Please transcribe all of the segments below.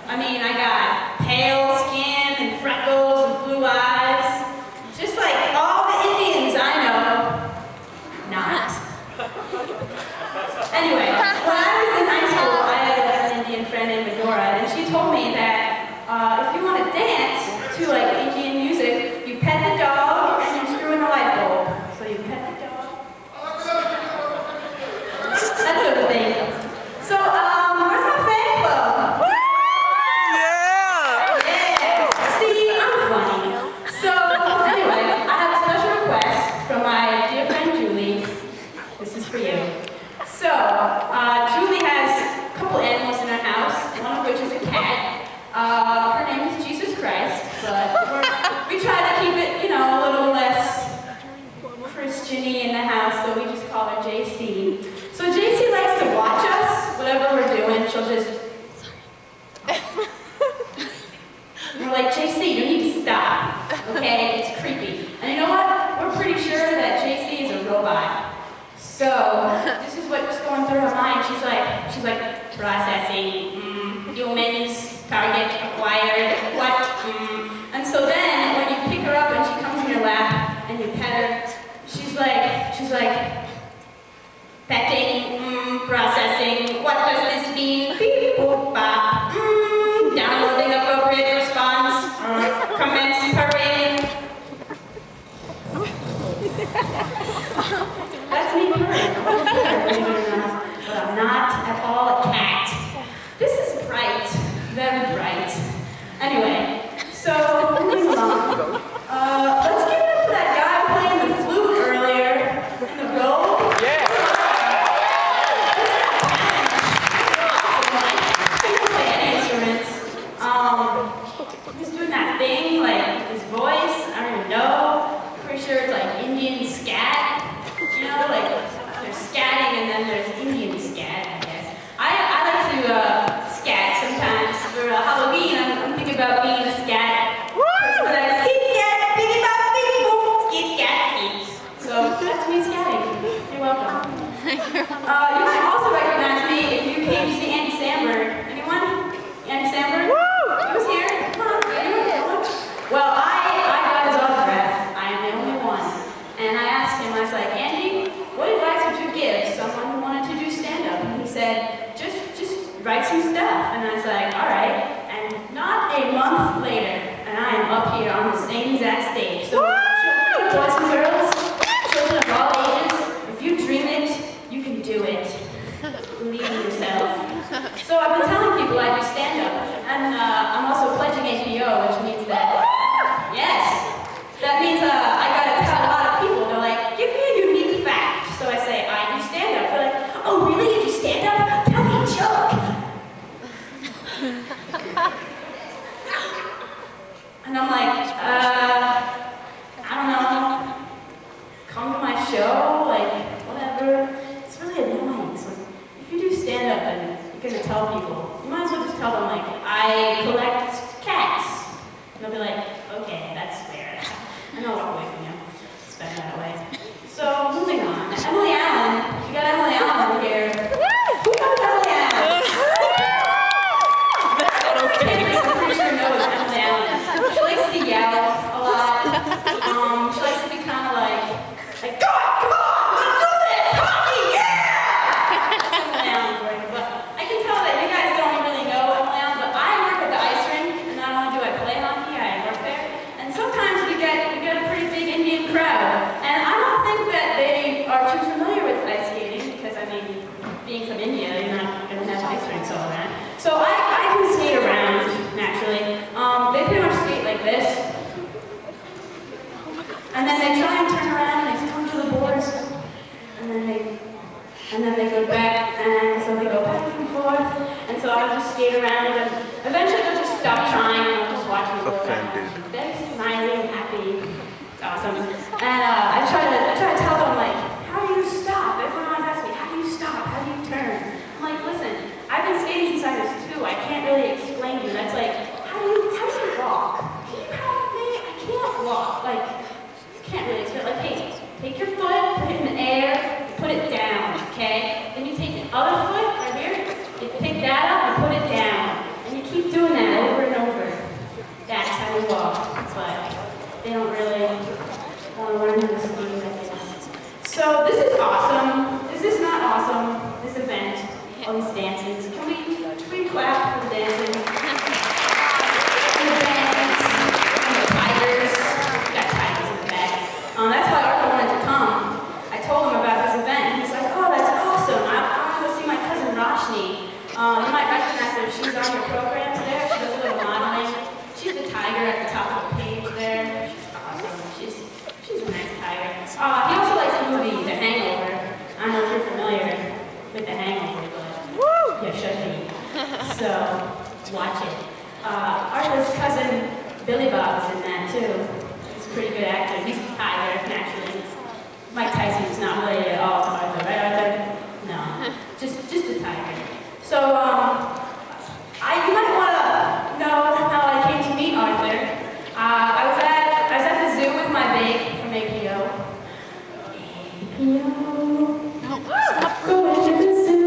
I mean, I got pale skin and freckles and blue eyes. Just like all the Indians I know. Not. Anyway, when I was in high school, I had an Indian friend named Medora, and she told me that if you want to dance to like Indian music, you pet the dog and you screw in a light bulb. So you pet the dog. That sort of thing. So, where's my fan club? Yeah! Yeah! See, I'm funny. So, anyway, I have a special request from my dear friend Julie. This is for you. So, Julie has a couple animals in her house, one of which is a cat. Her name is Jesus Christ, but we try to keep it, you know, a little less Christian-y in the house, so we just call her JC. So JC likes to watch us, whatever we're doing, she'll just... We're like, JC, you need to stop, okay? It's creepy. And you know what? We're pretty sure that JC is a robot. So, this is what's going through her mind. She's like, processing, humans, target acquired, what? And so then, when you pick her up and she comes in your lap and you pet her, she's like, petting, processing, what does this mean? Beep, boop, bop, downloading appropriate response, commence purring. That's me purring, but I'm not at all a cat. This is bright, very bright. Anyway, so moving along. Let's give it up for that guy playing the flute earlier in the robe. Yeah. He doesn't play any instruments. He's doing that thing, like his voice. I don't even know. Pretty sure it's like Indian scat. You know, like there's scatting and then there's Indian scat, I guess. I like to scat sometimes for Halloween. I'm thinking about being a scat. But I skeet scat, biggie bop, biggie boop, skeet scat, skeet. So that's me scatting. You're welcome. You might also recognize me if you came to see Andy Samberg. Anyone? Andy Samberg? He was here. Come on, anyone? Well, I got his autograph. I am the only one. And I asked him, I was like, Andy, what advice would you give someone who wanted to do stand-up? And he said, just write some stuff. And I was like, all right. And not a month later, and I am up here on the same exact stage. So, children, boys and girls, children of all ages, if you dream it, you can do it. Believe in yourself. So I've been telling people I do stand-up, and I'm also pledging HBO, which means that, yes, that means I gotta tell a lot of people. They're like, give me a unique fact. So I say, I do stand-up. They're like, oh really, you do stand-up? Tell me a joke. And I'm like, I don't know, come to my show, like, whatever. It's really annoying. So if you do stand-up and you're gonna tell people, you might as well just tell them, like, I collect cats. And they'll be like, okay, that's fair. And I'll walk away from you. It's better that way. So, moving on. Emily Allen. We got Emily Allen over here. Who knows Emily Allen? That's not okay. I'm pretty sure knows Emily Allen. She likes to yell a lot. She likes to be kind of like, come on, let's do this! Hockey, yeah! That's Emily Allen for you. But I can tell that you guys don't really know Emily Allen, but I work at the ice rink, and not only do I play hockey, I work there. And sometimes we get a pretty big Indian crowd. And I don't think that they are too familiar with ice skating, because I mean, being from India, you're not going to have ice rinks all around. So I can skate around, naturally. They pretty much skate like this. And then they try and turn around and they come to the boards. And then they go back, and so they go back and forth. And so I'll just skate around, and eventually they'll just stop trying, and I'll just watch them go around. They're smiling, happy. It's awesome. And I try to tell them, like, how do you stop? Everyone asks me, how do you stop? How do you turn? I'm like, listen, I've been skating since I was 2. I can't really explain to you. That's like, how do you walk? I can't walk. Like, you can't really explain. Like, hey, take your foot, put it in the air, put it down, okay? Then you take the other foot right here, you pick that up and put it down. And you keep doing that. recognize her. She's on your programs there. She does a little modeling. She's the tiger at the top of the page there. She's awesome. She's a nice tiger. He also likes the movie The Hangover. I don't know if you're familiar with The Hangover, but you should be. So, watch it. Arthur's cousin Billy Bob is in that too. He's a pretty good actor. He's a tiger, naturally. Mike Tyson's not related at all to Arthur, right, Arthur? No, just a tiger. So, you might want to know how I came to meet Arthur. I was at the zoo with my babe from APO. Go to the zoo.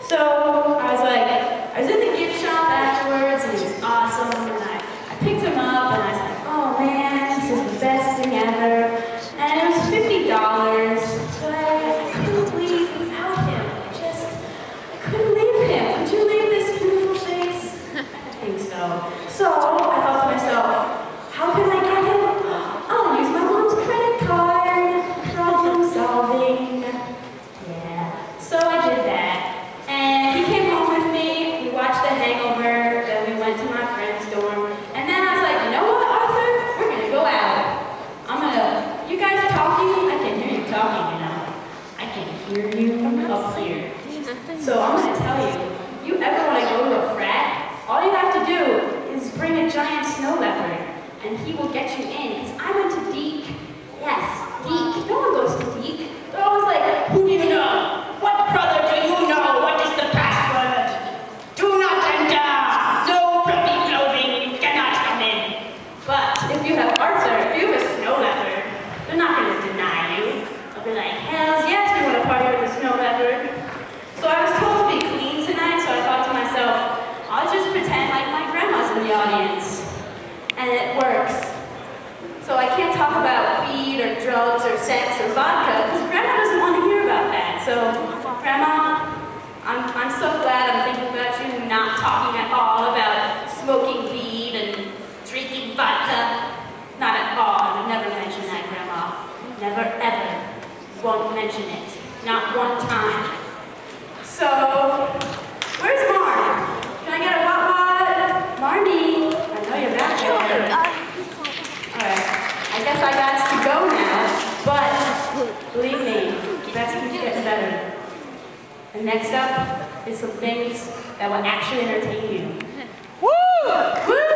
So I was in the gift shop afterwards, and it was awesome. And I picked him up, and I was like, oh man, this is the best thing ever. And it was $50, but I couldn't leave without him. I couldn't leave him. Could you leave this beautiful face? I think so. So I thought to myself, how can I get him? I'll use my mom's credit card. Problem solving. Yeah. So I did that. And he came home with me. We watched The Hangover. Then we went to my friend's dorm. And then I was like, you know what, Arthur? We're going to go out. You guys talking? I can hear you talking, you know. I can hear you up here. So I'm going to tell you, if you ever want to go to a frat, all you have to do is bring a giant snow leopard, and he will get you in. Because I went to Deke. Yes, Deke. No one goes to Deke. They're always like, who do you know? What brother do you know? What is the password? Do not enter. No preppy clothing. You cannot come in. But if you have Arthur, if you have a snow leopard, they're not going to deny you. They'll be like, hells yes, we want to party with the snow leopard. So I was told to be clean tonight, so I thought to myself, I'll just pretend like my grandma's in the audience. And it works. So I can't talk about weed or drugs or sex or vodka, because Grandma doesn't want to hear about that. So, Grandma, I'm so glad I'm thinking about you not talking at all about smoking weed and drinking vodka. Not at all. I would never mention that, Grandma. Never, ever. Won't mention it. Not one time. So, where's Marn? Can I get a what? Marnie? I know you're back there. Alright. I guess I got to go now, but believe me, that's keeps getting better. And next up is some things that will actually entertain you. Woo! Woo!